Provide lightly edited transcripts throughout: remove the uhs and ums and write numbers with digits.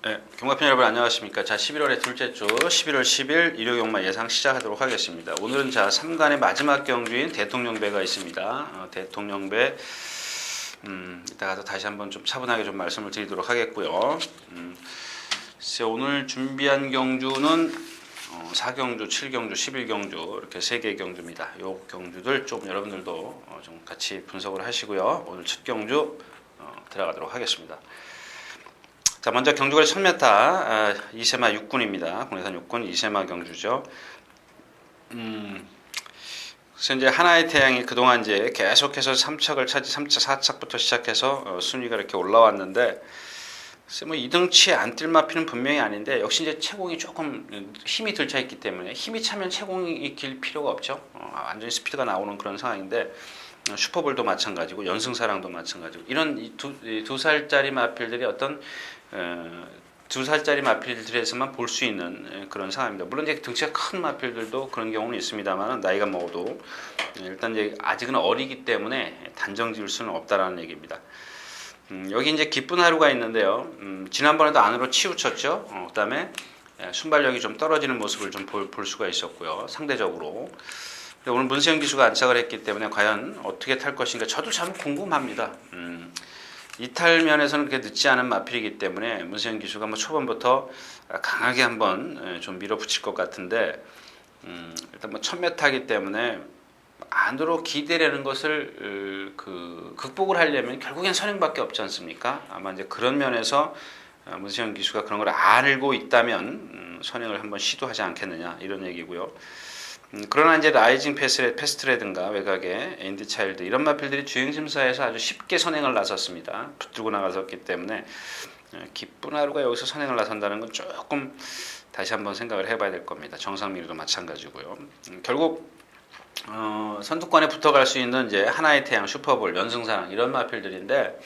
네, 경마편 여러분 안녕하십니까. 자, 11월의 둘째 주 11월 10일 일요 경마 예상 시작하도록 하겠습니다. 오늘은 자 3간의 마지막 경주인 대통령배가 있습니다. 대통령배 이따가 다시 한번 좀 차분하게 좀 말씀을 드리도록 하겠고요. 오늘 준비한 경주는 4경주, 7경주, 11경주 이렇게 3개의 경주입니다. 요 경주들 좀 여러분들도 좀 같이 분석을 하시고요. 오늘 첫 경주 들어가도록 하겠습니다. 자, 먼저 경주거리 1000m 이세마 6군입니다. 국내산 6군 이세마 경주죠. 그래서 이제 하나의 태양이 그동안 이제 계속해서 3척을 차지 3차, 4척부터 시작해서 순위가 이렇게 올라왔는데, 글쎄 뭐 2등치에 안 뛸 마피는 분명히 아닌데, 역시 이제 채공이 조금 힘이 들쳐 있기 때문에 힘이 차면 채공이 길 필요가 없죠. 완전히 스피드가 나오는 그런 상황인데, 슈퍼볼도 마찬가지고 연승사랑도 마찬가지고 이런 두 살짜리 마필들이 어떤 2살짜리 마필들에서만 볼 수 있는 그런 상황입니다. 물론 이제 등치가 큰 마필들도 그런 경우는 있습니다만 나이가 먹어도 일단 이제 아직은 어리기 때문에 단정 지을 수는 없다라는 얘기입니다. 여기 이제 기쁜 하루가 있는데요. 지난번에도 안으로 치우쳤죠. 그다음에 순발력이 좀 떨어지는 모습을 좀 볼 수가 있었고요. 상대적으로. 오늘 문세영 기수가 안착을 했기 때문에 과연 어떻게 탈 것인가 저도 참 궁금합니다. 이탈 면에서는 그렇게 늦지 않은 마필이기 때문에 문세영 기수가 뭐 초반부터 강하게 한번 좀 밀어붙일 것 같은데, 일단 뭐 1000m이기 때문에 안으로 기대라는 것을 극복을 하려면 결국엔 선행밖에 없지 않습니까? 아마 이제 그런 면에서 문세영 기수가 그런 걸 알고 있다면 선행을 한번 시도하지 않겠느냐 이런 얘기고요. 그러나 이제 라이징 패스트라든가 외곽의 앤디 차일드 이런 마필들이 주행 심사에서 아주 쉽게 선행을 나섰습니다. 붙들고 나갔었기 때문에 기쁜 하루가 여기서 선행을 나선다는 건 조금 다시 한번 생각을 해봐야 될 겁니다. 정상미르도 마찬가지고요. 결국 선두권에 붙어갈 수 있는 이제 하나의 태양, 슈퍼볼, 연승사랑 이런 마필들인데,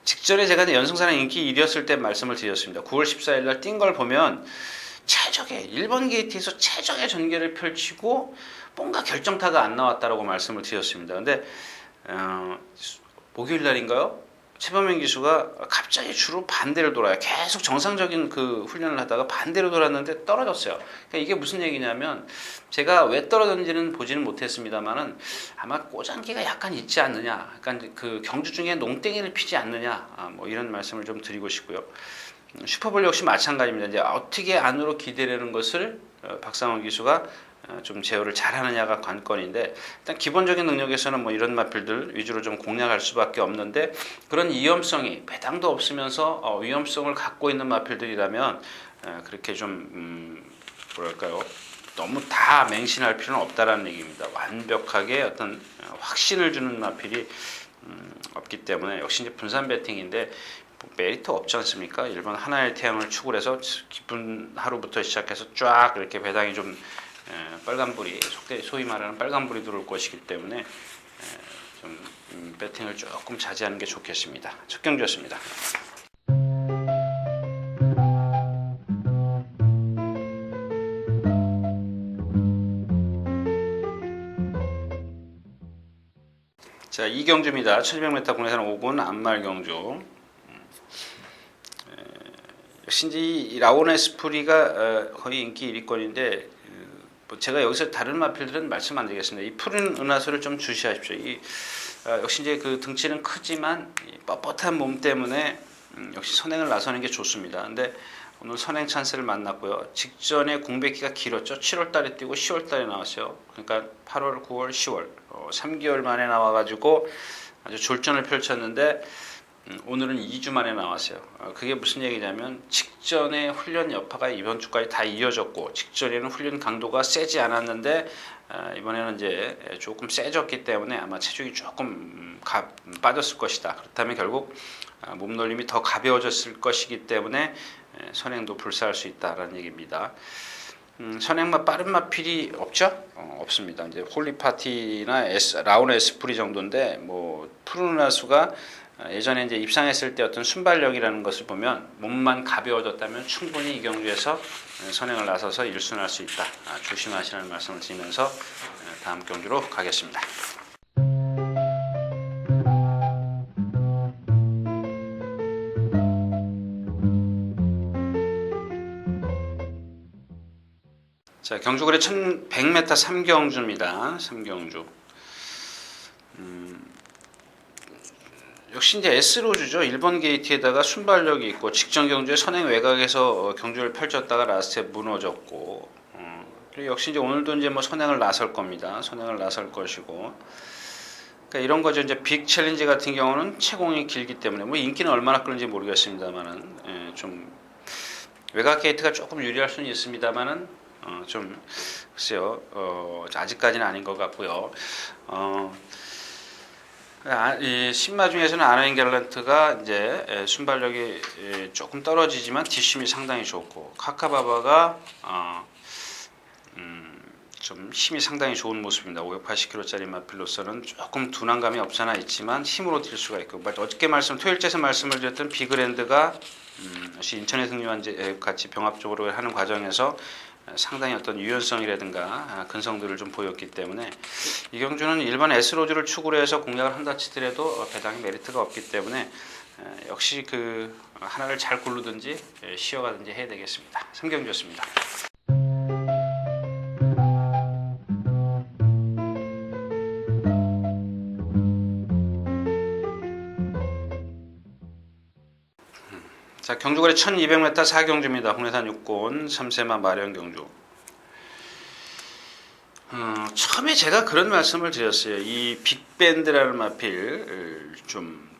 직전에 제가 연승사랑 인기 1위였을 때 말씀을 드렸습니다. 9월 14일 날 뛴 걸 보면 최적의 1번 게이트에서 최적의 전개를 펼치고 뭔가 결정타가 안 나왔다라고 말씀을 드렸습니다. 근데 목요일 날인가요? 최범민 기수가 갑자기 주로 반대로 돌아요. 계속 정상적인 그 훈련을 하다가 반대로 돌았는데 떨어졌어요. 그러니까 이게 무슨 얘기냐면, 제가 왜 떨어졌는지는 보지는 못했습니다만은 아마 꼬장기가 약간 있지 않느냐, 약간 그 경주 중에 농땡이를 피지 않느냐, 뭐 이런 말씀을 좀 드리고 싶고요. 슈퍼볼 역시 마찬가지입니다. 이제 어떻게 안으로 기대려는 것을 박상원 기수가 좀 제어를 잘하느냐가 관건인데, 일단 기본적인 능력에서는 뭐 이런 마필들 위주로 좀 공략할 수밖에 없는데, 그런 위험성이 배당도 없으면서 위험성을 갖고 있는 마필들이라면 그렇게 좀 뭐랄까요, 너무 다 맹신할 필요는 없다라는 얘기입니다. 완벽하게 어떤 확신을 주는 마필이 없기 때문에 역시 이제 분산 배팅인데 메리트 없지 않습니까? 일본 하나의 태양을 축을 해서 기쁜 하루부터 시작해서 쫙 이렇게 배당이 좀 빨간불이, 소위 말하는 빨간불이 들어올 것이기 때문에 좀 배팅을 조금 자제하는 게 좋겠습니다. 첫 경주였습니다. 자, 2경주입니다. 1200m 국내산 5군 안말 경주. 역시 이제 이 라온 에스프리가 거의 인기 1위권인데, 제가 여기서 다른 마필들은 말씀 안 드리겠습니다. 이 푸른 은하수를 좀 주시하십시오. 역시 이제 그 등치는 크지만 이 뻣뻣한 몸 때문에 역시 선행을 나서는 게 좋습니다. 근데 오늘 선행 찬스를 만났고요. 직전에 공백기가 길었죠. 7월 달에 뛰고 10월 달에 나왔어요. 그러니까 8월, 9월, 10월 3개월 만에 나와가지고 아주 졸전을 펼쳤는데, 오늘은 2주 만에 나왔어요. 그게 무슨 얘기냐면, 직전에 훈련 여파가 이번 주까지 다 이어졌고, 직전에는 훈련 강도가 세지 않았는데 이번에는 이제 조금 세졌기 때문에 아마 체중이 조금 빠졌을 것이다. 그렇다면 결국 몸놀림이 더 가벼워졌을 것이기 때문에 선행도 불사할 수 있다라는 얘기입니다. 선행마 빠른 마필이 없죠? 없습니다. 이제 홀리파티나 라운 에스프리 정도인데, 뭐 푸르나수가 예전에 이제 입상했을 때 어떤 순발력이라는 것을 보면 몸만 가벼워졌다면 충분히 이 경주에서 선행을 나서서 1순할 수 있다. 조심하시라는 말씀을 드리면서 다음 경주로 가겠습니다. 자, 경주거래 1100m 3경주입니다. 3경주. 역시 이제 S로주죠. 1번 게이트에다가 순발력이 있고 직전 경주에 선행 외곽에서 경주를 펼쳤다가 라스트에 무너졌고, 그리고 역시 이제 오늘도 이제 뭐 선행을 나설 겁니다. 선행을 나설 것이고, 그러니까 이런 거죠. 이제 빅 챌린지 같은 경우는 채공이 길기 때문에 뭐 인기는 얼마나 끄는지 모르겠습니다만은, 좀 외곽 게이트가 조금 유리할 수는 있습니다만은 좀 글쎄요. 아직까지는 아닌 것 같고요. 이 신마 중에서는 아너인 갤런트가 이제 순발력이 조금 떨어지지만 뒷심이 상당히 좋고, 카카바바가 좀 힘이 상당히 좋은 모습입니다. 580kg짜리 마필로서는 조금 둔한감이 없잖아 있지만 힘으로 뛸 수가 있고, 어저께 토요일째에서 말씀을 드렸던 비그랜드가 인천에 승리한 같이 병합적으로 하는 과정에서 상당히 어떤 유연성이라든가 근성들을 좀 보였기 때문에 이 경주는 일반 S로드를 축으로 해서 공략을 한다 치더라도 배당의 메리트가 없기 때문에 역시 그 하나를 잘 고르든지 쉬어가든지 해야 되겠습니다. 3경주였습니다. 자, 경주거리 1200m 4경주입니다. 홍례산 6권 3세마 마련 경주. 처음에 제가 그런 말씀을 드렸어요. 이 빅밴드라는 마필 좀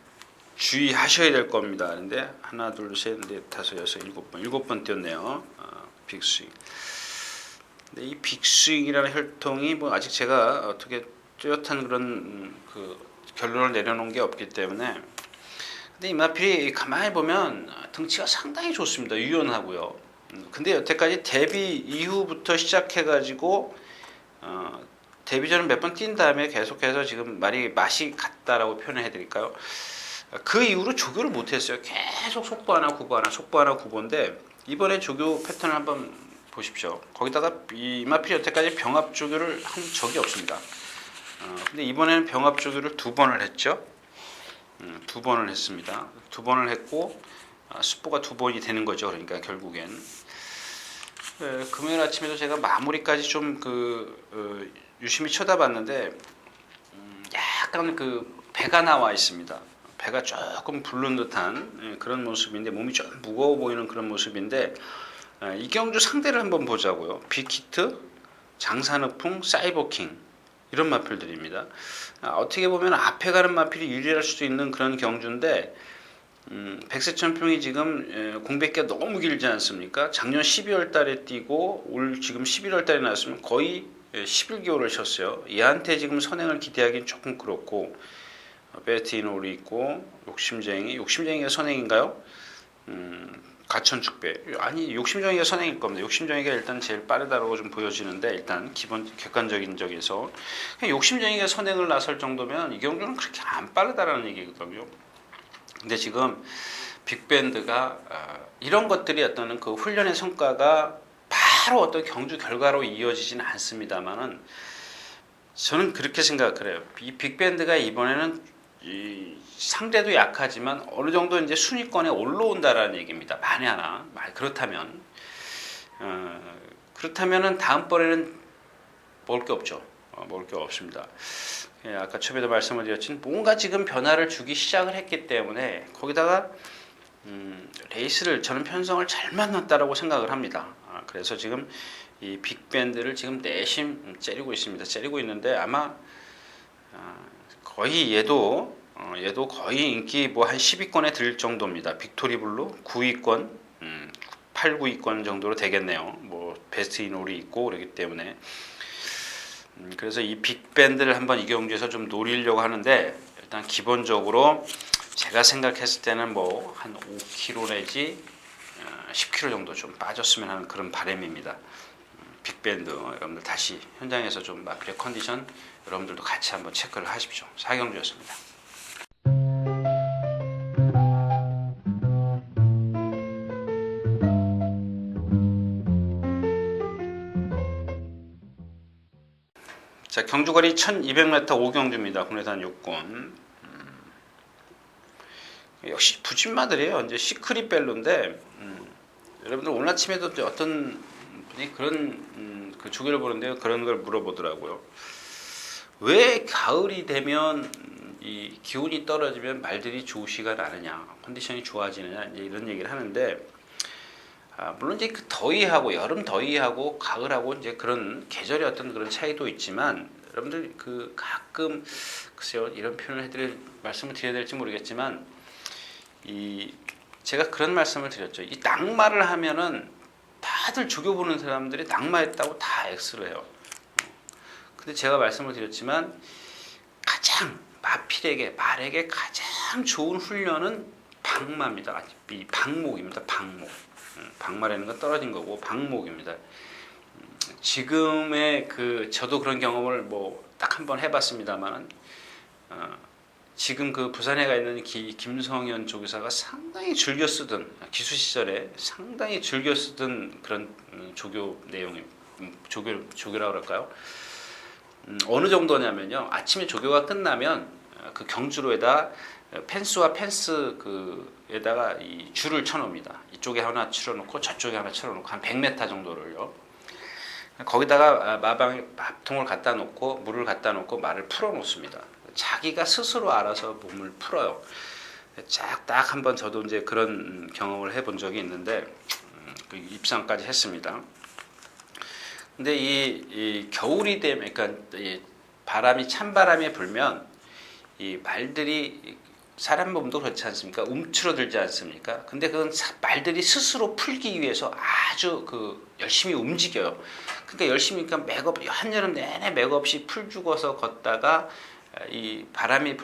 주의하셔야 될 겁니다. 근데 하나, 둘, 셋, 넷, 다섯, 여섯, 일곱 번 뛰었네요. 빅스윙. 근데 이 빅스윙이라는 혈통이 뭐 아직 제가 어떻게 뚜렷한 그런 그 결론을 내려놓은 게 없기 때문에. 근데 이 마필이 가만히 보면 등치가 상당히 좋습니다. 유연하고요. 근데 여태까지 데뷔 이후부터 시작해가지고 데뷔전은 몇 번 뛴 다음에 계속해서 지금 맛이 갔다라고 표현을 해드릴까요? 그 이후로 조교를 못했어요. 계속 속보 하나 구보 하나 속보 하나 구보인데 이번에 조교 패턴을 한번 보십시오. 거기다가 이 마필이 여태까지 병합 조교를 한 적이 없습니다. 근데 이번에는 병합 조교를 2번을 했죠. 2번을 했습니다. 2번을 했고 숙보가 2번이 되는 거죠. 그러니까 결국엔 금요일 아침에도 제가 마무리까지 좀 유심히 쳐다봤는데 약간 그 배가 나와 있습니다. 배가 조금 부른 듯한 그런 모습인데 몸이 좀 무거워 보이는 그런 모습인데 이경주 상대를 한번 보자고요. 빅히트, 장산흑풍, 사이버킹 이런 마필들입니다. 어떻게 보면 앞에 가는 마필이 유리할 수도 있는 그런 경주인데 백세천평이 지금 공백기가 너무 길지 않습니까? 작년 12월 달에 뛰고 올 지금 11월 달에 나왔으면 거의 11개월을 쉬었어요. 얘한테 지금 선행을 기대하기는 조금 그렇고 베티노리 있고 욕심쟁이가 선행인가요? 가천축배 아니 욕심쟁이가 선행일 겁니다. 욕심쟁이가 일단 제일 빠르다고 좀 보여지는데 일단 기본 객관적인 적에서 욕심쟁이가 선행을 나설 정도면 이 경주는 그렇게 안 빠르다라는 얘기거든요. 근데 지금 빅밴드가 이런 것들이 어떤 그 훈련의 성과가 바로 어떤 경주 결과로 이어지지는 않습니다만은 저는 그렇게 생각을 해요. 이 빅밴드가 이번에는 상대도 약하지만 어느 정도 이제 순위권에 올라온다라는 얘기입니다. 만에 하나 그렇다면은 다음번에는 먹을 게 없죠. 먹을 게 없습니다. 아까 처음에도 말씀을 드렸지만 뭔가 지금 변화를 주기 시작을 했기 때문에 거기다가 레이스를 저는 편성을 잘 만났다라고 생각을 합니다. 그래서 지금 이 빅밴드를 지금 내심 째리고 있습니다. 째리고 있는데 아마 거의 얘도 거의 인기 뭐 한 10위권에 들 정도입니다. 빅토리블루 9위권, 8, 9위권 정도로 되겠네요. 뭐 베스트 인올이 있고 그렇기 때문에 그래서 이 빅밴드를 한번 이 경주에서 좀 노리려고 하는데 일단 기본적으로 제가 생각했을 때는 뭐 한 5kg 내지 10kg 정도 좀 빠졌으면 하는 그런 바람입니다. 빅밴드 여러분들 다시 현장에서 좀 마필의 컨디션 여러분들도 같이 한번 체크를 하십시오. 4경주였습니다. 자, 경주거리 1200m 5경주입니다. 국내산 6권. 역시 부진마들이에요. 이제 시크릿 벨로인데 여러분들 오늘 아침에도 어떤 분이 그런 그 조교를 보는데 그런 걸 물어보더라고요. 왜 가을이 되면 이 기온이 떨어지면 말들이 좋으시가 않으냐, 컨디션이 좋아지느냐, 이제 이런 얘기를 하는데, 물론 이제 그 더위하고 여름 더위하고 가을하고 이제 그런 계절의 어떤 그런 차이도 있지만, 여러분들 그 가끔 글쎄요 이런 표현을 말씀을 드려야 될지 모르겠지만, 이 제가 그런 말씀을 드렸죠. 이 낙마를 하면은 다들 조교 보는 사람들이 낙마했다고 다 X를 해요. 근데 제가 말씀을 드렸지만 가장 말에게 가장 좋은 훈련은 방마입니다. 이 방목입니다. 방목. 방마라는 건 떨어진 거고 방목입니다. 지금의 저도 그런 경험을 딱 한 번 해봤습니다만, 지금 그 부산에 가 있는 김성현 조교사가 상당히 즐겨 쓰던, 기수 시절에 상당히 즐겨 쓰던 그런 조교 내용이, 조교라고 그럴까요? 어느 정도냐면요, 아침에 조교가 끝나면 그 경주로에다 펜스와 펜스에다가 이 줄을 쳐놓습니다. 이쪽에 하나 쳐놓고 저쪽에 하나 쳐놓고 한 100m 정도를요. 거기다가 밥통을 갖다 놓고 물을 갖다 놓고 말을 풀어 놓습니다. 자기가 스스로 알아서 몸을 풀어요. 딱 한번 저도 이제 그런 경험을 해본 적이 있는데, 입상까지 했습니다. 근데 이 겨울이 되면, 그러니까 이 찬바람이 불면 이 말들이, 사람 몸도 그렇지 않습니까? 움츠러들지 않습니까? 근데 그건 말들이 스스로 풀기 위해서 아주 열심히 움직여요. 그러니까 열심히, 그러니까 맥업, 한여름 내내 맥없이 풀 죽어서 걷다가 이 찬바람이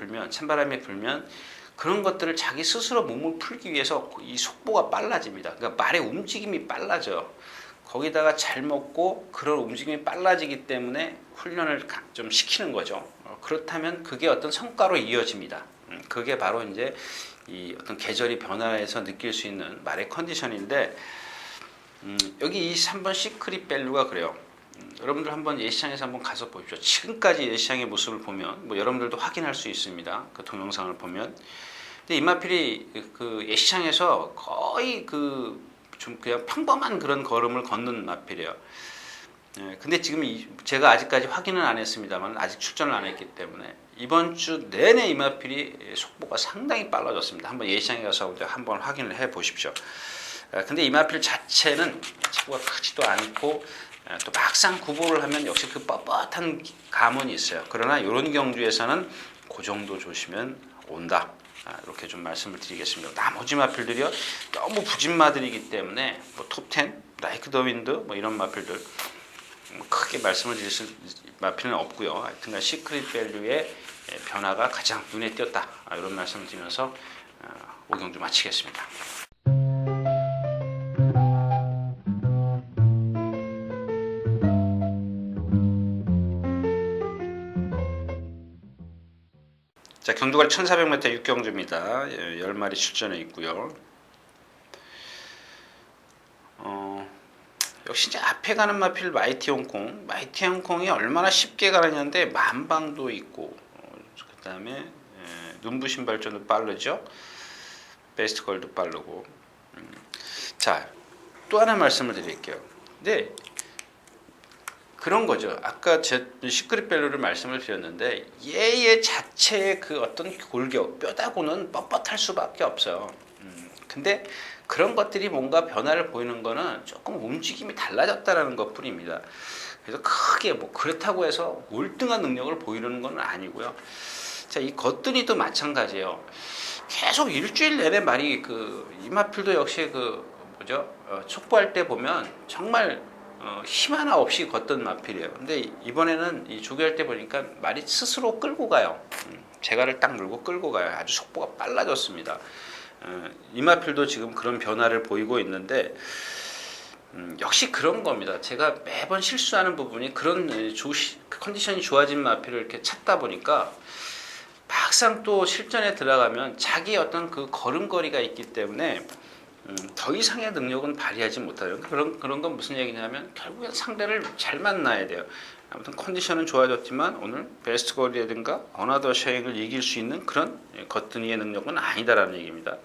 불면 그런 것들을 자기 스스로 몸을 풀기 위해서 이 속보가 빨라집니다. 그러니까 말의 움직임이 빨라져요. 거기다가 잘 먹고 그런 움직임이 빨라지기 때문에 훈련을 좀 시키는 거죠. 그렇다면 그게 어떤 성과로 이어집니다. 그게 바로 이제 이 어떤 계절이 변화해서 느낄 수 있는 말의 컨디션인데, 여기 이 3번 시크릿 밸류가 그래요. 여러분들 한번 예시장에서 한번 가서 보십시오. 지금까지 예시장의 모습을 보면 여러분들도 확인할 수 있습니다. 그 동영상을 보면. 근데 이마필이 예시장에서 거의 좀 그냥 평범한 그런 걸음을 걷는 마필이에요. 근데 지금 제가 아직까지 확인은 안 했습니다만, 아직 출전을 안 했기 때문에 이번 주 내내 이마필이 속보가 상당히 빨라졌습니다. 한번 예시장에 가서 한번 확인을 해 보십시오. 근데 이마필 자체는 체구가 크지도 않고, 또 막상 구보를 하면 역시 그 뻣뻣한 감은 있어요. 그러나 이런 경주에서는 그 정도 조시면 온다. 이렇게 좀 말씀을 드리겠습니다. 나머지 마필들이요 너무 부진 마들이기 때문에 톱10, 라이크 더 윈드 이런 마필들 크게 말씀을 드릴 마필은 없고요. 하여튼간 시크릿 밸류의 변화가 가장 눈에 띄었다. 이런 말씀을 드리면서 5경주 마치겠습니다. 자, 경주거리 1400m 6경주입니다. 10마리 출전해 있고요. 역시 이제 앞에 가는 마필 마이티 홍콩이 얼마나 쉽게 가느냐인데 만방도 있고, 그 다음에 눈부신 발전도 빠르죠. 베스트 걸도 빠르고. 자, 또 하나 말씀을 드릴게요. 근데 그런 거죠. 아까 제 시크릿 밸류를 말씀을 드렸는데, 얘의 자체의 그 어떤 골격, 뼈다구는 뻣뻣할 수밖에 없어요. 근데 그런 것들이 뭔가 변화를 보이는 거는 조금 움직임이 달라졌다라는 것 뿐입니다. 그래서 크게 그렇다고 해서 월등한 능력을 보이는 건 아니고요. 자, 이 겉들이도 마찬가지예요. 계속 일주일 내내 말이 이마필도 역시 촉보할 때 보면 정말 힘 하나 없이 걷던 마필이에요. 근데 이번에는 이 조교할 때 보니까 말이 스스로 끌고 가요. 제가를 딱 물고 끌고 가요. 아주 속보가 빨라졌습니다. 이마필도 지금 그런 변화를 보이고 있는데, 역시 그런 겁니다. 제가 매번 실수하는 부분이 그런 컨디션이 좋아진 마필을 이렇게 찾다 보니까 막상 또 실전에 들어가면 자기 어떤 그 걸음걸이가 있기 때문에 더 이상의 능력은 발휘하지 못해요. 그런 건 무슨 얘기냐면 결국엔 상대를 잘 만나야 돼요. 아무튼 컨디션은 좋아졌지만 오늘 베스트 거리라든가 어나더 쉐잉을 이길 수 있는 그런 거뜬이의 능력은 아니다라는 얘기입니다.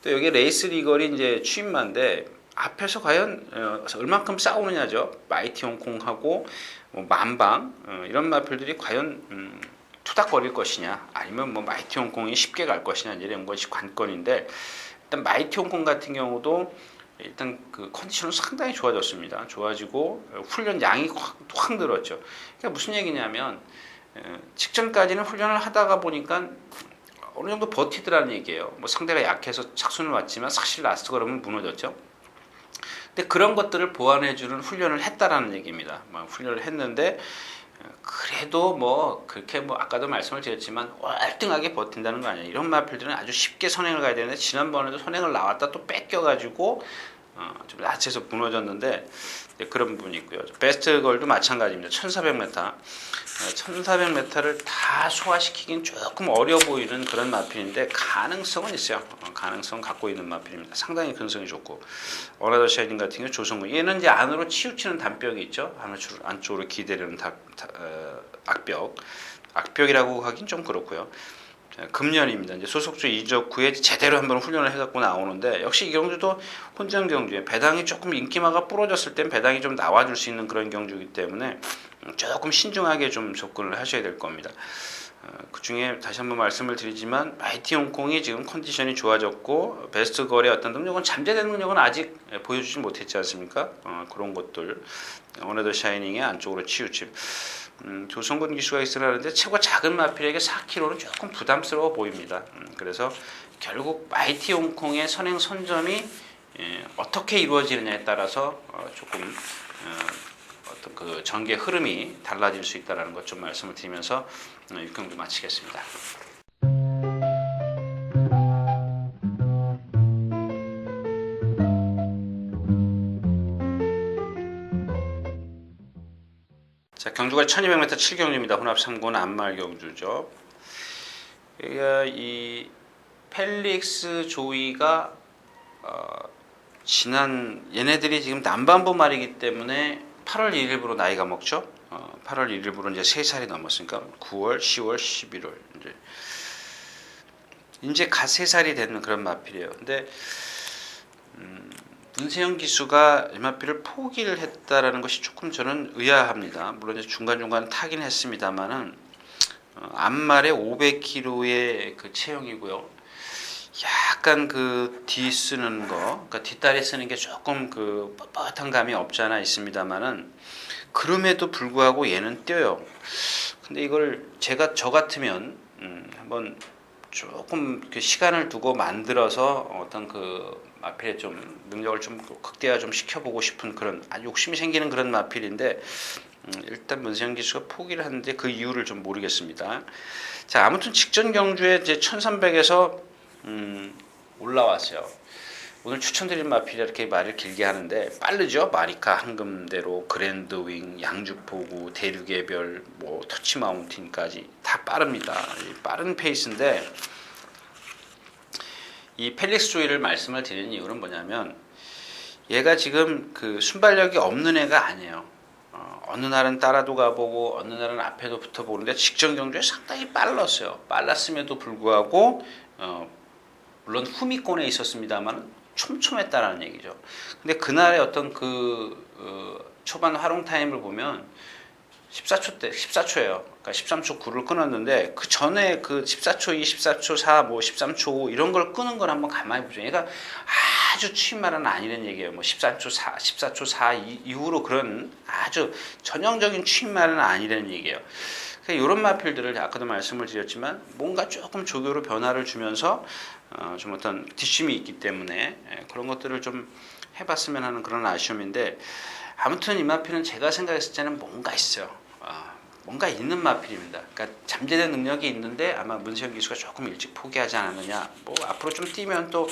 또 여기 레이스 리걸이 이제 취임마인데, 앞에서 과연 얼만큼 싸우느냐죠. 마이티 홍콩하고 뭐 만방 이런 마필들이 과연 투닥거릴 것이냐, 아니면 뭐 마이티 홍콩이 쉽게 갈 것이냐 이런 것이 관건인데, 일단 마이티 홍콩 같은 경우도 일단 그 컨디션은 상당히 좋아졌습니다. 좋아지고 훈련 양이 확 늘었죠. 그러니까 무슨 얘기냐면 직전까지는 훈련을 하다가 보니까 어느 정도 버티더라는 얘기예요. 뭐 상대가 약해서 착순을 왔지만 사실 라스트 걸음은 무너졌죠. 근데 그런 것들을 보완해주는 훈련을 했다라는 얘기입니다. 뭐 훈련을 했는데 그래도 뭐 그렇게 뭐 아까도 말씀을 드렸지만 월등하게 버틴다는 거 아니에요. 이런 마필들은 아주 쉽게 선행을 가야 되는데, 지난번에도 선행을 나왔다 또 뺏겨가지고 좀 라치에서 무너졌는데, 그런 부분이 있고요. 베스트 걸도 마찬가지입니다. 1400m. 1400m를 다 소화시키긴 조금 어려 보이는 그런 마필인데 가능성은 있어요. 가능성 갖고 있는 마필입니다. 상당히 근성이 좋고, 어나더 샤이닝 같은 경우 조성근, 얘는 이제 안으로 치우치는 단벽이 있죠. 안쪽으로 기대려는 악벽이라고 하긴 좀 그렇고요. 금년입니다. 이제 소속주 이적 후에 제대로 한번 훈련을 해갖고 나오는데, 역시 이 경주도 혼전 경주에 배당이 조금 인기마가 부러졌을 땐 배당이 좀 나와줄 수 있는 그런 경주이기 때문에 조금 신중하게 좀 접근을 하셔야 될 겁니다. 그 중에 다시 한번 말씀을 드리지만 마이티 홍콩이 지금 컨디션이 좋아졌고 베스트 걸의 어떤 능력은, 잠재된 능력은 아직 보여주지 못했지 않습니까? 그런 것들, 어네더 샤이닝의 안쪽으로 치우침. 조성근 기수가 있으라는데 최고 작은 마필에게 4kg는 조금 부담스러워 보입니다. 그래서 결국 마이티 홍콩의 선행 선점이 어떻게 이루어지느냐에 따라서 조금 어떤 그 전개 흐름이 달라질 수 있다는 것 좀 말씀을 드리면서 6경주 마치겠습니다. 자, 경주가 1200m 7경주입니다. 혼합 3군 안말 경주죠. 이 펠릭스 조이가 지난, 얘네들이 지금 남반부 말이기 때문에 8월 1일부로 나이가 먹죠. 8월 1일부로 이제 3살이 넘었으니까 9월, 10월, 11월 이제 갓 3살이 되는 그런 마필이에요. 근데 문세영 기수가 이 마필을 포기를 했다라는 것이 조금 저는 의아합니다. 물론 이제 중간중간 타긴 했습니다만은 앞말에 500kg의 그 체형이고요. 약간 그 뒤 쓰는 거, 그러니까 뒷다리 쓰는 게 조금 그 뻣뻣한 감이 없지 않아 있습니다만은, 그럼에도 불구하고 얘는 뛰어요. 근데 이걸 저 같으면 한번 조금 그 시간을 두고 만들어서 어떤 그 마필의 좀 능력을 좀 극대화 좀 시켜보고 싶은 그런 아주 욕심이 생기는 그런 마필인데, 일단 문세영 기수가 포기를 하는데 그 이유를 좀 모르겠습니다. 자, 아무튼 직전 경주에 이제 1300에서 올라왔어요. 오늘 추천드린 마필이 이렇게 말을 길게 하는데 빠르죠. 마리카, 황금대로, 그랜드윙, 양주포구, 대륙의 별, 뭐 터치 마운틴까지 다 빠릅니다. 빠른 페이스인데, 이 펠릭스 조이를 말씀을 드리는 이유는 뭐냐면, 얘가 지금 그 순발력이 없는 애가 아니에요. 어느 날은 따라도 가보고 어느 날은 앞에도 붙어보는데 직전 경주에 상당히 빨랐어요. 빨랐음에도 불구하고 물론 후미권에 있었습니다만 촘촘했다라는 얘기죠. 근데 그날의 어떤 초반 활용 타임을 보면 14초예요. 그러니까 13초 9를 끊었는데, 그 전에 그 14초 2, 14초 4, 뭐 13초 5 이런 걸 끄는 걸 한번 가만히 보죠. 얘가 아주 취임말은 아니라는 얘기예요. 뭐 14초 4 이후로 그런 아주 전형적인 취임말은 아니라는 얘기예요. 그러니까 이런 마필들을 아까도 말씀을 드렸지만 뭔가 조금 조교로 변화를 주면서 좀 어떤 뒷심이 있기 때문에 그런 것들을 좀 해봤으면 하는 그런 아쉬움인데, 아무튼 이 마필은 제가 생각했을 때는 뭔가 있어요. 뭔가 있는 마필입니다. 그러니까 잠재된 능력이 있는데 아마 문세영 기수가 조금 일찍 포기하지 않았느냐. 뭐 앞으로 좀 뛰면 또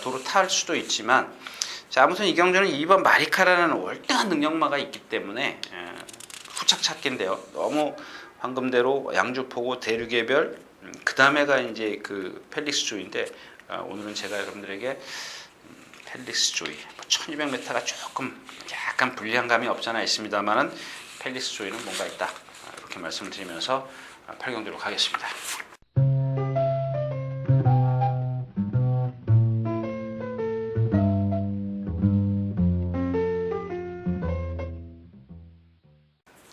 도로 탈 수도 있지만, 자, 아무튼 이 경주는 2번 마리카라는 월등한 능력마가 있기 때문에 후착 찾기인데요. 너무 황금대로, 양주포구, 대륙의 별, 그 다음에가 이제 그 펠릭스 조이인데, 오늘은 제가 여러분들에게 펠릭스 조이 1200m가 조금 약간 불리한 감이 없잖아 있습니다만은 펠릭스 조이는 뭔가 있다, 이렇게 말씀을 드리면서 8경주로 가겠습니다.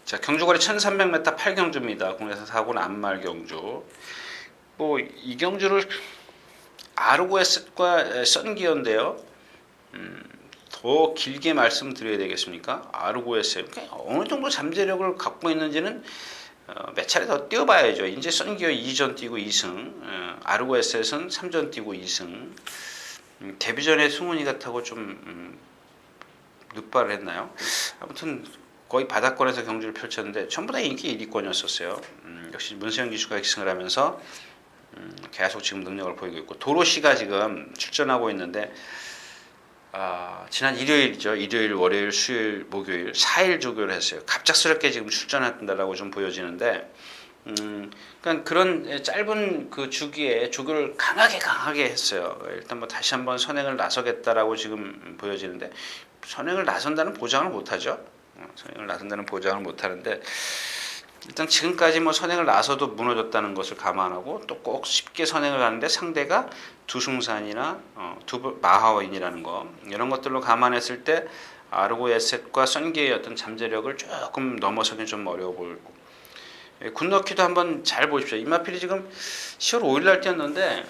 자, 경주거리 1300m 8경주입니다. 국내에서 사고는 안말 경주. 뭐 이 경주를 아르고에셋과 썬기어인데요. 더 길게 말씀드려야 되겠습니까? 아르고에셋 어느 정도 잠재력을 갖고 있는지는 몇 차례 더 뛰어봐야죠. 이제 썬기어 2전 뛰고 2승, 아르고에셋은 3전 뛰고 2승. 데뷔전에 승훈이가 타고 좀 늑발을 했나요? 아무튼 거의 바닥권에서 경주를 펼쳤는데 전부 다 인기 1위권이었었어요. 역시 문세영 기수가 기승을 하면서 계속 지금 능력을 보이고 있고, 도로시가 지금 출전하고 있는데 지난 일요일이죠. 일요일, 월요일, 수요일, 목요일 4일 조교를 했어요. 갑작스럽게 지금 출전한다라고 좀 보여지는데, 그러니까 그런 짧은 그 주기에 조교를 강하게 했어요. 일단 뭐 다시 한번 선행을 나서겠다라고 지금 보여지는데, 선행을 나선다는 보장을 못하죠. 선행을 나선다는 보장을 못하는데, 일단 지금까지 뭐 선행을 나서도 무너졌다는 것을 감안하고, 또 꼭 쉽게 선행을 하는데 상대가 두승산이나 마하오인이라는 거, 이런 것들로 감안했을 때 아르고에셋과 썬기의 어떤 잠재력을 조금 넘어서긴 좀 어려워 보이고, 굿너키도 한번 잘 보십시오. 이마필이 지금 10월 5일 날 뛰었는데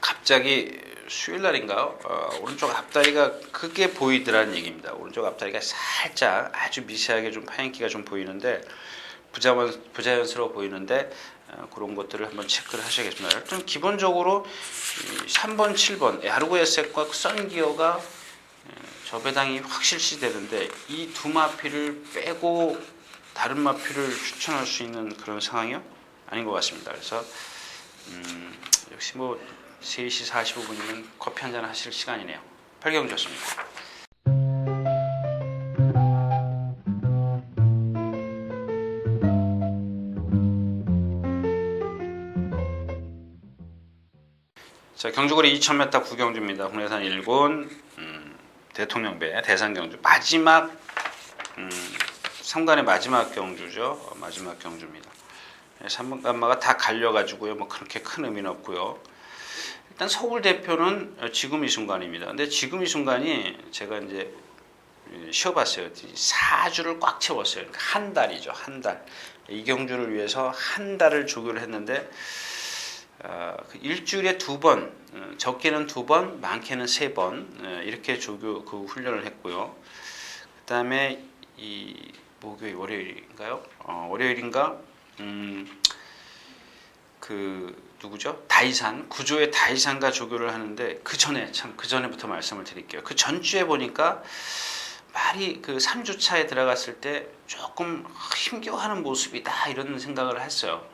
갑자기 수요일 날인가요? 오른쪽 앞다리가 크게 보이더라는 얘기입니다. 오른쪽 앞다리가 살짝 아주 미세하게 좀 파인기가 좀 보이는데 부자연스러워 보이는데, 그런 것들을 한번 체크를 하셔야겠습니다. 일단 기본적으로 3번, 7번 아르고에셋과 썬기어가 저배당이 확 실시되는데, 이 두 마필을 빼고 다른 마필을 추천할 수 있는 그런 상황이요? 아닌 것 같습니다. 그래서 역시 뭐 3시 45분이면 커피 한잔 하실 시간이네요. 8경주였습니다. 자, 경주거리 2000m 9경주입니다. 국내산 1군 대통령배 대산경주 마지막 3관의 마지막 경주죠. 마지막 경주입니다. 3번 간마가 다 갈려가지고요. 뭐 그렇게 큰 의미는 없고요. 일단 서울 대표는 지금 이 순간입니다. 근데 지금 이 순간이 제가 이제 쉬어봤어요. 4주를 꽉 채웠어요. 그러니까 한 달이죠. 한 달. 이 경주를 위해서 한 달을 조교를 했는데, 일주일에 2번, 적게는 2번, 많게는 3번 이렇게 조교 그 훈련을 했고요. 그 다음에 이 목요일, 월요일인가요? 월요일인가? 그 누구죠? 다이산, 구조의 다이산과 조교를 하는데, 그 전에부터 말씀을 드릴게요. 그 전주에 보니까 말이 그 3주차에 들어갔을 때 조금 힘겨워하는 모습이다 이런 생각을 했어요.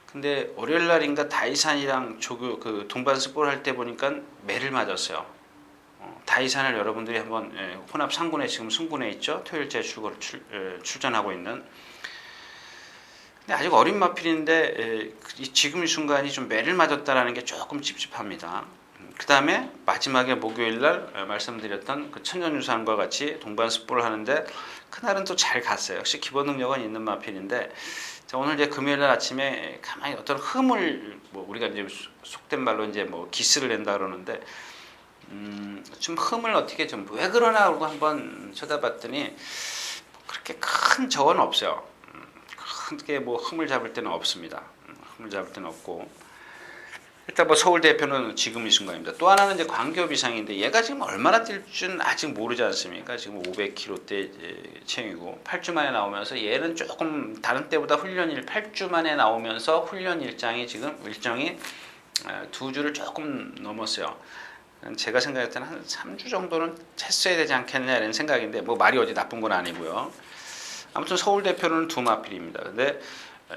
근데 월요일 날인가 다이산이랑 조교 그 동반 스포를 할 때 보니까 매를 맞았어요. 다이산을 여러분들이 한번 혼합 상군에 지금 승군에 있죠. 토요일째 출전하고 있는. 근데 아직 어린 마필인데 지금 이 순간이 좀 매를 맞았다라는 게 조금 찝찝합니다. 그 다음에 마지막에 목요일 날 말씀드렸던 그 천년유산과 같이 동반 스포를 하는데, 그날은 또 잘 갔어요. 역시 기본 능력은 있는 마필인데, 자, 오늘 이제 금요일 날 아침에 가만히 어떤 흠을, 뭐 우리가 이제 속된 말로 이제 뭐 기스를 낸다 그러는데, 좀 흠을 어떻게 좀 왜 그러나 하고 한번 쳐다봤더니 그렇게 큰 적은 없어요. 크게 뭐 흠을 잡을 때는 없습니다. 흠을 잡을 때는 없고, 일단 뭐 서울 대표는 지금 이 순간입니다. 또 하나는 이제 광교 비상인데, 얘가 지금 얼마나 뛸 줄은 아직 모르지 않습니까? 지금 500kg대 체형이고 8주 만에 나오면서, 얘는 조금 다른 때보다 8주 만에 나오면서 훈련 일정이 2주를 조금 넘었어요. 제가 생각할 때는 한 3주 정도는 했어야 되지 않겠냐 이런 생각인데, 뭐 말이 어디 나쁜 건 아니고요. 아무튼 서울 대표는 두 마필입니다. 근데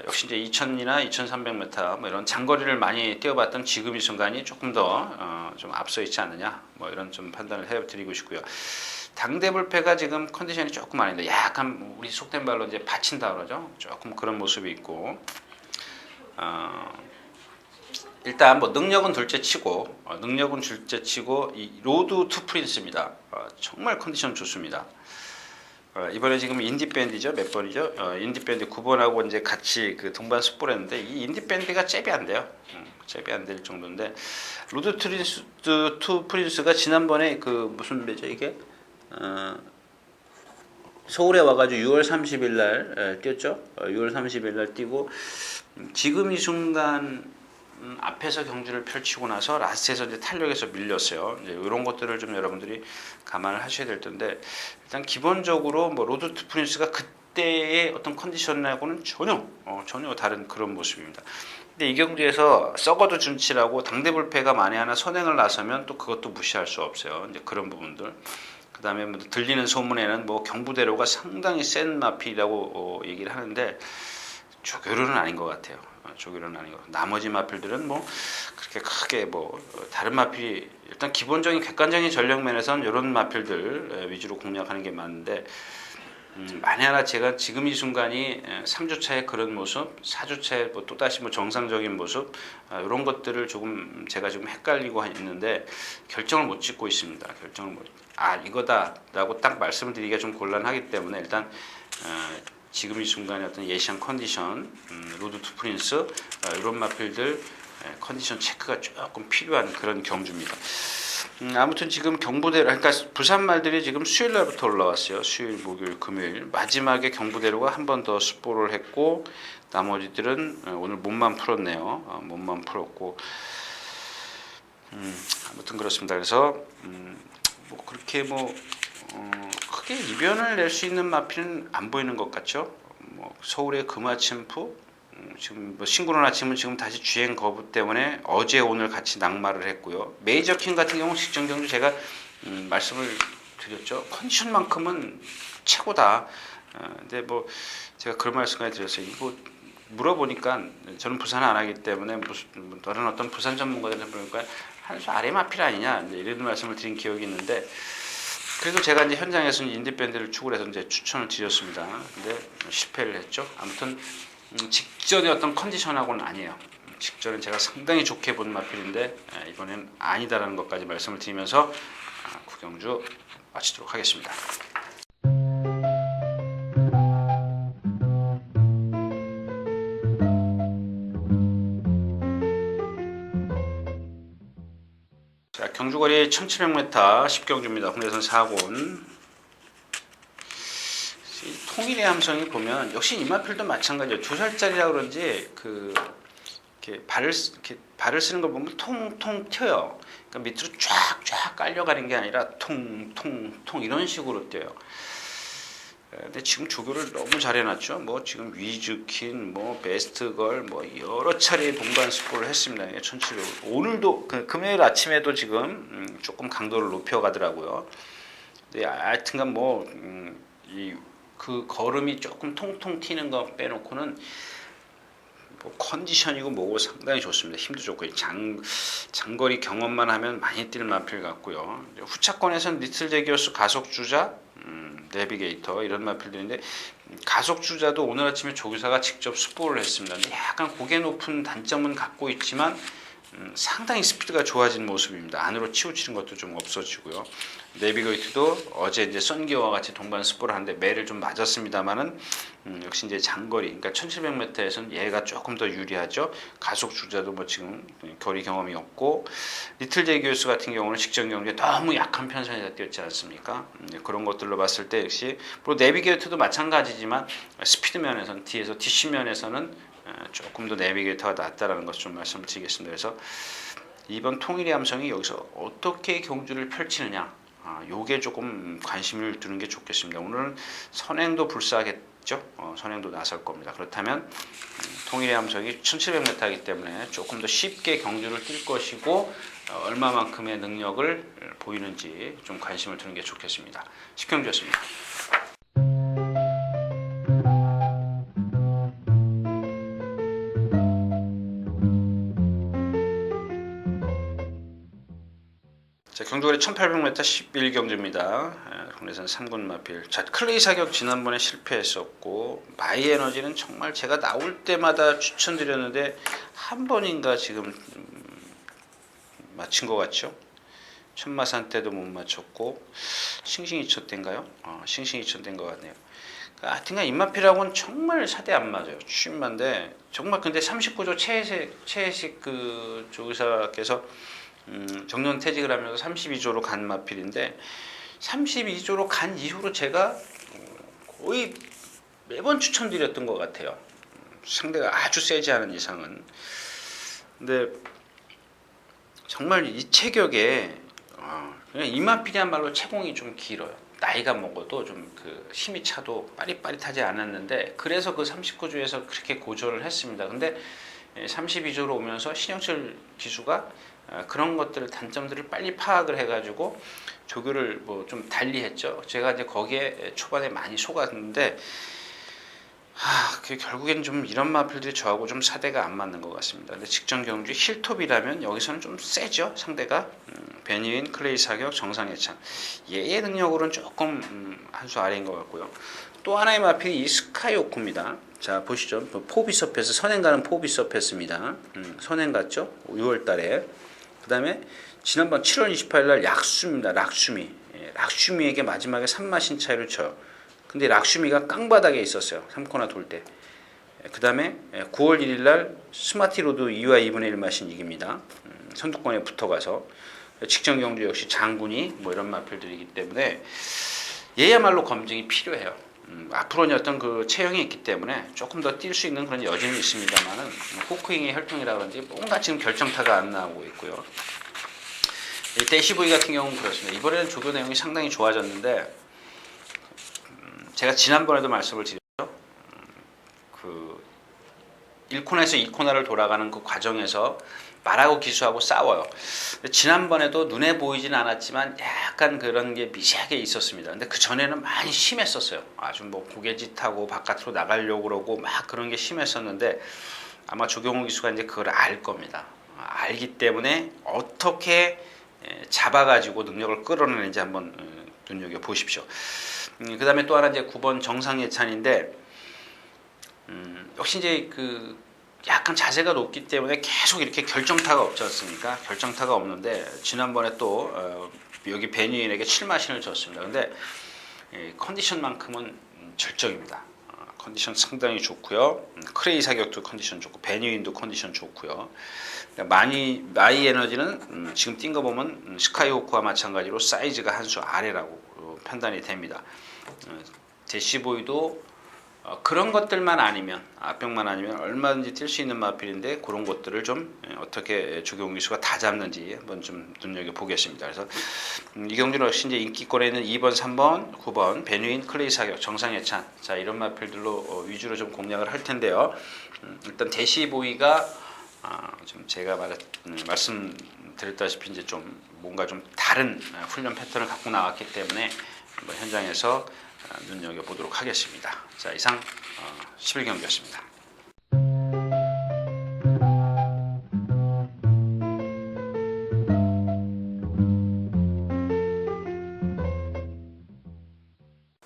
역시 이제 2000이나 2300m 뭐 이런 장거리를 많이 뛰어봤던 지금 이 순간이 조금 더 좀 앞서 있지 않느냐, 뭐 이런 좀 판단을 해드리고 싶고요. 당대불패가 지금 컨디션이 조금 아닌데, 약간 우리 속된 말로 이제 받친다 그러죠. 조금 그런 모습이 있고, 일단 뭐 능력은 둘째치고 이 로드 투 프린스입니다. 정말 컨디션 좋습니다. 이번에 지금 인디밴드죠. 몇 번이죠? 인디밴드 9번하고 이제 같이 그 동반 스포를 했는데, 이 인디밴드가 잽이 안 돼요. 잽이 안 될 정도인데, 로드 투 프린스가 지난번에 그 무슨 배죠 이게? 서울에 와가지고 6월 30일 날 뛰었죠. 6월 30일 날 뛰고 지금 이 순간 앞에서 경주를 펼치고 나서 라스트에서 이제 탄력에서 밀렸어요. 이제 이런 것들을 좀 여러분들이 감안을 하셔야 될 텐데 일단 기본적으로 뭐 로드 투 프린스가 그때의 어떤 컨디션하고는 전혀 다른 그런 모습입니다. 근데 이 경기에서 썩어도 준치라고 당대불패가 만에 하나 선행을 나서면 또 그것도 무시할 수 없어요. 이제 그런 부분들. 그다음에 뭐 들리는 소문에는 뭐 경부대로가 상당히 센 마필이라고 얘기를 하는데 조교로는 아닌 것 같아요. 조교로는 아닌 것 같아요. 나머지 마필들은 뭐 그렇게 크게 뭐 다른 마필이 일단 기본적인 객관적인 전력 면에서는 이런 마필들 위주로 공략하는 게 맞는데 만에 하나 제가 지금 이 순간이 3주차의 그런 모습, 4주차의 뭐 또다시 뭐 정상적인 모습 이런 것들을 조금 제가 지금 헷갈리고 있는데 결정을 못 짓고 있습니다. 결정을 못 이거다라고 딱 말씀을 드리기가 좀 곤란하기 때문에 일단 지금 이 순간의 어떤 예시한 컨디션, 로드 투 프린스 이런 마필들 컨디션 체크가 조금 필요한 그런 경주입니다. 아무튼 지금 경부대로 그러니까 부산 말들이 지금 수요일 날부터 올라왔어요. 수요일, 목요일, 금요일 마지막에 경부대로가 한 번 더 스포를 했고 나머지들은 오늘 몸만 풀었네요. 몸만 풀었고 아무튼 그렇습니다. 그래서 뭐 그렇게 뭐 크게 이변을 낼 수 있는 마필은 안 보이는 것 같죠. 뭐 서울의 금아침프 지금 뭐 싱그러운 아침은 지금 다시 주행 거부 때문에 어제 오늘 같이 낙마를 했고요. 메이저킹 같은 경우 직전 경주 제가 말씀을 드렸죠. 컨디션만큼은 최고다. 근데 뭐 제가 그런 말씀까지 드렸어요. 이거 물어보니까 저는 부산을 안 하기 때문에 다른 어떤 부산 전문가들한테 보니까 한 수 아래 마필 아니냐 이런 말씀을 드린 기억이 있는데 그래도 제가 이제 현장에서 인디밴드를 추구를 해서 이제 추천을 드렸습니다. 근데 실패를 했죠. 아무튼 직전의 어떤 컨디션하고는 아니에요. 직전은 제가 상당히 좋게 본 마필인데 이번엔 아니다라는 것까지 말씀을 드리면서 구경주 마치도록 하겠습니다. 자, 경주거리 1700m 10경주입니다. 국내선 4군. 통일의 함성이 보면 역시 이마필도 마찬가지예요. 2살짜리라 그런지 이렇게 발을 쓰는 걸 보면 통통 튀어요. 그러니까 밑으로 쫙쫙 깔려가는 게 아니라 통통통 이런 식으로 뛰어요. 근데 지금 조교를 너무 잘해놨죠. 뭐 지금 위즈킨, 뭐 베스트걸, 뭐 여러 차례 동반 스포를 했습니다. 1700. 오늘도 금요일 아침에도 지금 조금 강도를 높여가더라고요. 근데 하여튼간 뭐 그 걸음이 조금 통통 튀는 거 빼놓고는 뭐 컨디션이고 뭐고 상당히 좋습니다. 힘도 좋고 장거리 경험만 하면 많이 뛸 마필 같고요. 후차권에서는 리틀 제기어스 가속주자, 내비게이터 이런 마필들인데 가속주자도 오늘 아침에 조교사가 직접 스포를 했습니다. 근데 약간 고개 높은 단점은 갖고 있지만 상당히 스피드가 좋아진 모습입니다. 안으로 치우치는 것도 좀 없어지고요. 내비게이터도 어제 이제 썬기어와 같이 동반 스포를 하는데 매를 좀 맞았습니다만은 역시 이제 장거리, 그러니까 1700m에서는 얘가 조금 더 유리하죠. 가속 주자도 뭐 지금 거리 경험이 없고 리틀 제기어스 같은 경우는 직전 경기에 너무 약한 편선에서 뛰었지 않습니까? 그런 것들로 봤을 때 역시 뭐 내비게이터도 마찬가지지만 스피드 면에서는 뒤에서 DC 면에서는 조금 더 내비게이터가 낫다라는 것을 좀 말씀을 드리겠습니다. 그래서 이번 통일의 함성이 여기서 어떻게 경주를 펼치느냐, 요게 조금 관심을 두는 게 좋겠습니다. 오늘은 선행도 불사하겠죠. 선행도 나설 겁니다. 그렇다면 통일의 함성이 1700m이기 때문에 조금 더 쉽게 경주를 뛸 것이고 얼마만큼의 능력을 보이는지 좀 관심을 두는 게 좋겠습니다. 10경주였습니다. 자, 경주거리 1800m 11경주입니다. 국내선 3군 마필. 자, 클레이 사격 지난번에 실패했었고 마이에너지는 정말 제가 나올 때마다 추천드렸는데 한 번인가 지금 맞힌 것 같죠? 천마산 때도 못 맞췄고 싱싱이초 때인가요? 싱싱이초 때인 것 같네요. 하여튼간 임마필하고는 정말 사대 안 맞아요. 취임만데 정말 근데 39조 최혜식 그 조교사께서 정년 퇴직을 하면서 32조로 간 마필인데 32조로 간 이후로 제가 거의 매번 추천드렸던 것 같아요. 상대가 아주 세지 않은 이상은. 근데 정말 이 체격에 그냥 이마필이야말로 채공이 좀 길어요. 나이가 먹어도 좀 그 힘이 차도 빠릿빠릿하지 않았는데 그래서 그 39조에서 그렇게 고전을 했습니다. 근데 32조로 오면서 신영철 기수가 그런 것들을 단점들을 빨리 파악을 해가지고 조교를 뭐 좀 달리 했죠. 제가 이제 거기에 초반에 많이 속았는데 그 결국엔 좀 이런 마필들이 저하고 좀 사대가 안 맞는 것 같습니다. 근데 직전 경주 힐톱이라면 여기서는 좀 세죠 상대가. 베니윈, 클레이 사격, 정상예찬. 얘의 능력으로는 조금 한 수 아래인 것 같고요. 또 하나의 마필이 이 스카이오쿠입니다. 자 보시죠. 포비서페스 선행 가는 포비서페스입니다. 선행 갔죠. 6월달에. 그 다음에 지난번 7월 28일날 약수입니다. 락슈미. 락슈미에게 마지막에 3마신 차이를 쳐요. 근데 락슈미가 깡바닥에 있었어요. 3코나 돌 때. 그 다음에 9월 1일날 스마티로드 2와 2분의 1 마신 이깁니다. 선두권에 붙어가서. 직전 경주 역시 장군이 뭐 이런 마필들이기 때문에 얘야말로 검증이 필요해요. 앞으로는 어떤 그 체형이 있기 때문에 조금 더 뛸 수 있는 그런 여전히 있습니다만은 호크잉의 혈통이라 그런지 뭔가 지금 결정타가 안 나오고 있고요. 이 대시보이 같은 경우는 그렇습니다. 이번에는 조교 내용이 상당히 좋아졌는데 제가 지난번에도 말씀을 드렸죠. 그 1코너에서 2코너를 돌아가는 그 과정에서 말하고 기수하고 싸워요. 지난번에도 눈에 보이진 않았지만 약간 그런 게 미세하게 있었습니다. 근데 그 전에는 많이 심했었어요. 아주 뭐 고개짓하고 바깥으로 나가려고 그러고 막 그런 게 심했었는데 아마 조경호 기수가 이제 그걸 알 겁니다. 알기 때문에 어떻게 잡아가지고 능력을 끌어내는지 한번 눈여겨 보십시오. 그 다음에 또 하나 이제 9번 정상예찬인데 역시 이제 그 약간 자세가 높기 때문에 계속 이렇게 결정타가 없지 않습니까? 결정타가 없는데 지난번에 또 여기 베니윈에게 7마신을 줬습니다. 근데 컨디션만큼은 절정입니다. 컨디션 상당히 좋고요. 크레이 사격도 컨디션 좋고 베니윈도 컨디션 좋고요. 마이 에너지는 지금 뛴 거 보면 스카이호크와 마찬가지로 사이즈가 한 수 아래라고 판단이 됩니다. 대시보이도 그런 것들만 아니면 앞병만 아니면 얼마든지 뛸 수 있는 마필인데 그런 것들을 좀 어떻게 조경호 기수가 다 잡는지 한번 좀 눈여겨 보겠습니다. 그래서 이 경주는 역시 이제 인기권에 있는 2번, 3번, 9번 베누인, 클레이 사격, 정상예찬 자 이런 마필들로 위주로 좀 공략을 할 텐데요. 일단 대시보이가 좀 제가 말씀드렸다시피 이제 좀 뭔가 좀 다른 훈련 패턴을 갖고 나왔기 때문에 한번 현장에서 눈여겨 보도록 하겠습니다. 자 이상 11경기였습니다.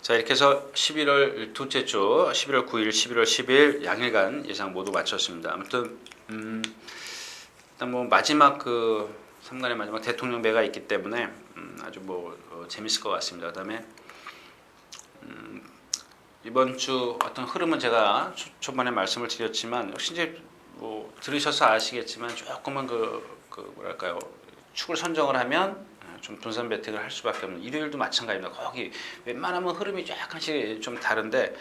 자 이렇게 해서 11월 둘째 주 11월 9일, 11월 10일 양일간 예상 모두 마쳤습니다. 아무튼 일단 뭐 마지막 그 3간의 마지막 대통령배가 있기 때문에 아주 뭐 재밌을 것 같습니다. 그다음에 이번 주 어떤 흐름은 제가 초반에 말씀을 드렸지만 역시 이제 뭐 들으셔서 아시겠지만 조금은 그 뭐랄까요 축을 선정을 하면 좀 분산 배팅을 할 수밖에 없는 일요일도 마찬가지입니다. 거기 웬만하면 흐름이 약간씩 좀 다른데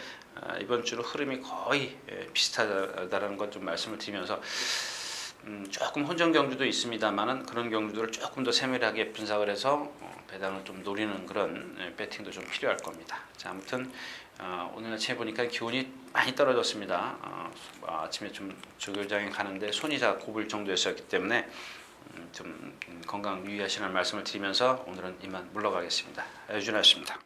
이번 주는 흐름이 거의 비슷하다라는 것 좀 말씀을 드리면서 조금 혼전 경주도 있습니다만은 그런 경주들을 조금 더 세밀하게 분석을 해서 배당을 좀 노리는 그런 배팅도 좀 필요할 겁니다. 자 아무튼 오늘 아침에 보니까 기온이 많이 떨어졌습니다. 아침에 좀 조교장에 가는데 손이 다 곱을 정도였었기 때문에 좀 건강 유의하시라는 말씀을 드리면서 오늘은 이만 물러가겠습니다. 유준하였습니다.